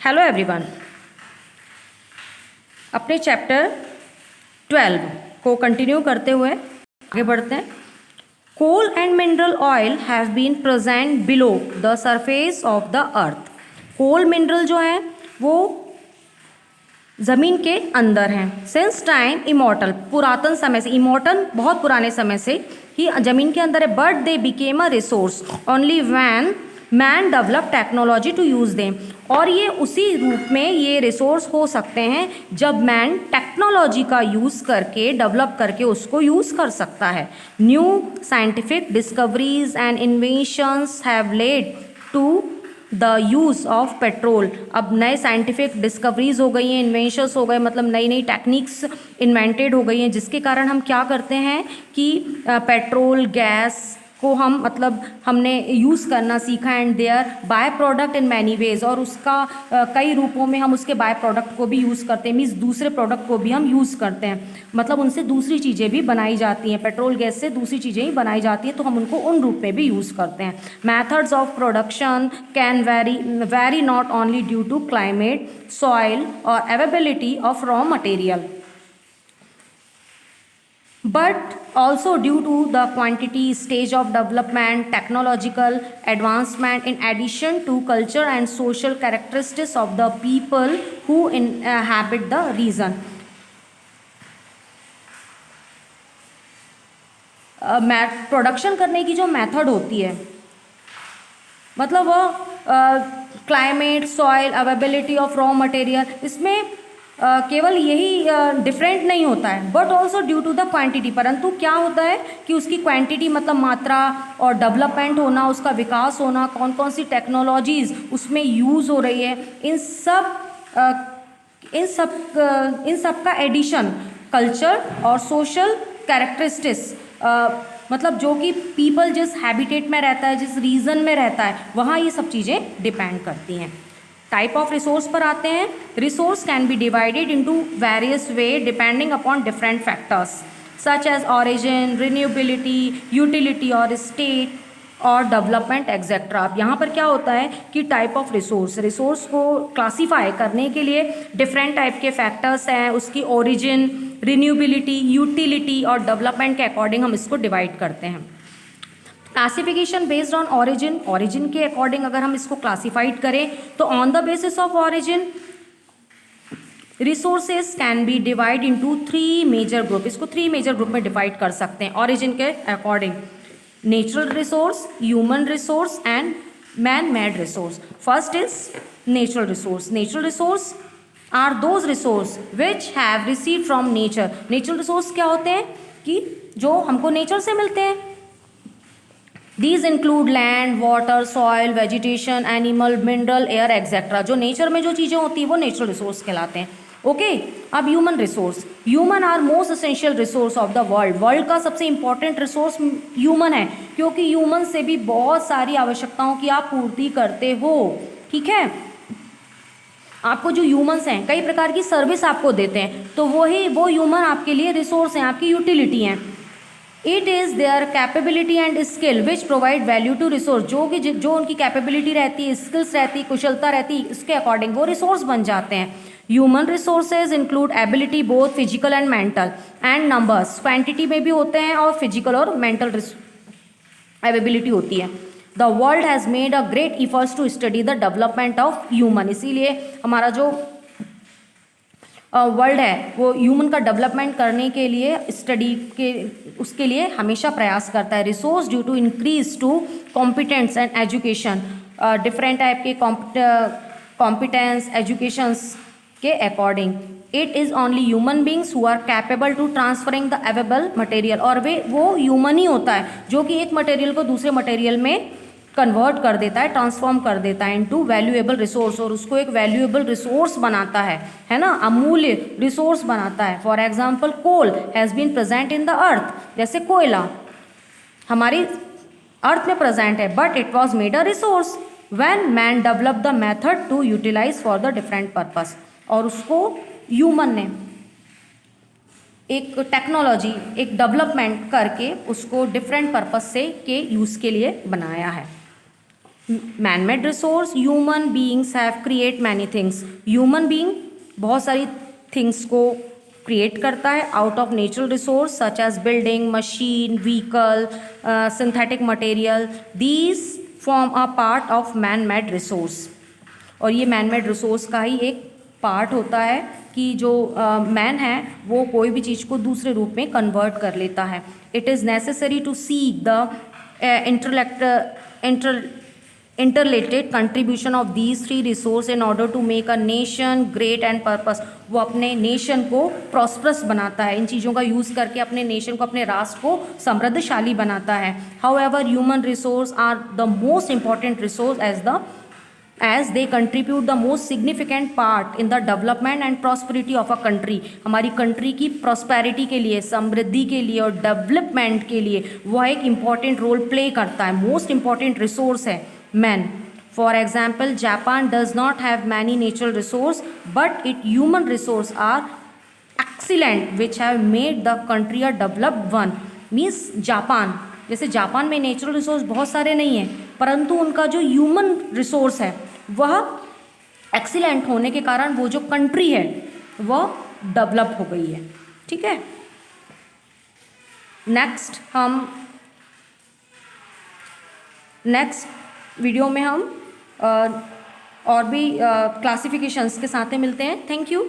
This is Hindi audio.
हेलो एवरीवन, अपने चैप्टर 12 को कंटिन्यू करते हुए आगे बढ़ते हैं। Coal and mineral oil have been present below the surface of the earth. Coal mineral जो है वो ज़मीन के अंदर हैं। सिंस टाइम इमॉर्टल, पुरातन समय से, इमॉर्टल बहुत पुराने समय से ही ज़मीन के अंदर है। But they became a resource only when man develop technology to use them. और ये उसी रूप में ये रिसोर्स हो सकते हैं जब मैन टेक्नोलॉजी का यूज़ करके, डेवलप करके उसको यूज़ कर सकता है। New scientific discoveries and inventions have led to the use of petrol. अब नए साइंटिफिक डिस्कवरीज हो गई हैं, इन्वेंशंस हो गए, मतलब नई नई टेक्निक्स इन्वेंटेड हो गई हैं, जिसके कारण हम क्या करते हैं कि पेट्रोल गैस को हम मतलब हमने यूज़ करना सीखा। And thereby product in many ways, और उसका कई रूपों में हम उसके बाय प्रोडक्ट को भी यूज़ करते हैं। मीन्स दूसरे प्रोडक्ट को भी हम यूज़ करते हैं, मतलब उनसे दूसरी चीज़ें भी बनाई जाती हैं। पेट्रोल गैस से दूसरी चीज़ें ही बनाई जाती हैं, तो हम उनको उन रूप में भी यूज़ करते हैं। Methods of production can vary not only due to climate, soil और availability of raw material, but also due to the quantity, stage of development, technological advancement, in addition to culture and social characteristics of the people who inhabit the region. Production करने की जो मेथड होती है, मतलब वो climate, soil, availability of raw material, इसमें केवल यही डिफरेंट नहीं होता है, but also due to the quantity. परंतु क्या होता है कि उसकी क्वांटिटी मतलब मात्रा और डेवलपमेंट होना, उसका विकास होना, कौन कौन सी टेक्नोलॉजीज़ उसमें यूज़ हो रही है, इन सब का एडिशन, कल्चर और सोशल कैरेक्टरिस्टिक्स, मतलब जो कि पीपल जिस हैबिटेट में रहता है, जिस रीजन में रहता है, वहाँ ये सब चीज़ें डिपेंड करती हैं। टाइप ऑफ रिसोर्स पर आते हैं। Resource can be divided into various way depending upon different factors such as origin, renewability, utility और स्टेट और डेवलपमेंट एक्सेट्रा। अब यहाँ पर क्या होता है कि टाइप ऑफ रिसोर्स को क्लासीफाई करने के लिए डिफरेंट टाइप के फैक्टर्स हैं, उसकी ओरिजिन, रिन्यूएबिलिटी, यूटिलिटी और डेवलपमेंट के अकॉर्डिंग हम इसको डिवाइड करते हैं। क्लासिफिकेशन बेस्ड ऑन ऑरिजिन के अकॉर्डिंग अगर हम इसको क्लासिफाइड करें तो on the basis of origin resources can be divide into 3 major group. इसको 3 मेजर ग्रुप में डिवाइड कर सकते हैं ऑरिजिन के according. Natural resource, human resource and man made resource. First is natural resource. Natural resource are those resource which have received from nature. Natural resource क्या होते हैं कि जो हमको नेचर से मिलते हैं। These include land, water, soil, vegetation, animal, mineral, air, etc. जो नेचर में जो चीज़ें होती हैं वो नेचुरल रिसोर्स कहलाते हैं। ओके अब human resource. Human are most essential resource of the world. World का सबसे इंपॉर्टेंट रिसोर्स ह्यूमन है, क्योंकि ह्यूमन से भी बहुत सारी आवश्यकताओं की आप पूर्ति करते हो। ठीक है, आपको जो ह्यूमंस हैं कई प्रकार की सर्विस आपको देते हैं, तो वो ह्यूमन आपके लिए रिसोर्स हैं, आपकी यूटिलिटी हैं। It is their capability and skill which provide value to resource. जो उनकी कैपेबिलिटी रहती है, स्किल्स रहती है, कुशलता रहती है, उसके अकॉर्डिंग वो रिसोर्स बन जाते हैं। Human resources include ability both physical and mental and numbers. Quantity में भी होते हैं और फिजिकल और मेंटल एबिलिटी होती है। The world has made a great efforts to study the development of human. इसीलिए हमारा जो वर्ल्ड है वो ह्यूमन का डेवलपमेंट करने के लिए स्टडी के उसके लिए हमेशा प्रयास करता है। Resource due to increase to competence and education. Different type के कॉम्पिटेंस एजुकेशंस के according. It is only human beings who are capable to transferring the available material. और वो ह्यूमन ही होता है जो कि एक मटेरियल को दूसरे मटेरियल में कन्वर्ट कर देता है, ट्रांसफॉर्म कर देता है इनटू वैल्यूएबल रिसोर्स, और उसको एक वैल्यूएबल रिसोर्स बनाता है ना, अमूल्य रिसोर्स बनाता है। For example coal has been present in the earth. जैसे कोयला हमारी अर्थ में प्रेजेंट है, but it was made a resource when man develop the method to utilize for the different purpose. और उसको ह्यूमन ने एक टेक्नोलॉजी, एक डेवलपमेंट करके उसको डिफरेंट पर्पस से के यूज़ के लिए बनाया है। Man made resource, human beings have create many things, human being बहुत सारी थिंग्स को क्रिएट करता है out of natural resource such as building, machine, vehicle, synthetic material, these form a part of man made resource. और ये मैन मेड रिसोर्स का ही एक पार्ट होता है कि जो मैन है वो कोई भी चीज़ को दूसरे रूप में कन्वर्ट कर लेता है। It is necessary to seek the interrelated contribution of these three resources in order to make a nation great and purpose। वो अपने नेशन को प्रॉस्परस बनाता है, इन चीज़ों का यूज़ करके अपने नेशन को, अपने राष्ट्र को समृद्धशाली बनाता है। However human resource are the most important resource as they contribute the most significant part in the development and prosperity of a country। हमारी कंट्री की प्रॉस्पेरिटी के लिए, समृद्धि के लिए और डेवलपमेंट के लिए वह एक इम्पॉर्टेंट रोल प्ले करता है, मोस्ट इम्पॉर्टेंट रिसोर्स है man. For example, Japan does not have many natural resource but it human resource are excellent which have made the country a developed one. Means Japan, जैसे जापान में नेचुरल रिसोर्स बहुत सारे नहीं हैं, परंतु उनका जो ह्यूमन रिसोर्स है वह एक्सीलेंट होने के कारण वो जो कंट्री है वह डेवलप हो गई है। ठीक है, नेक्स्ट वीडियो में हम और भी क्लासिफिकेशंस के साथ मिलते हैं। Thank you.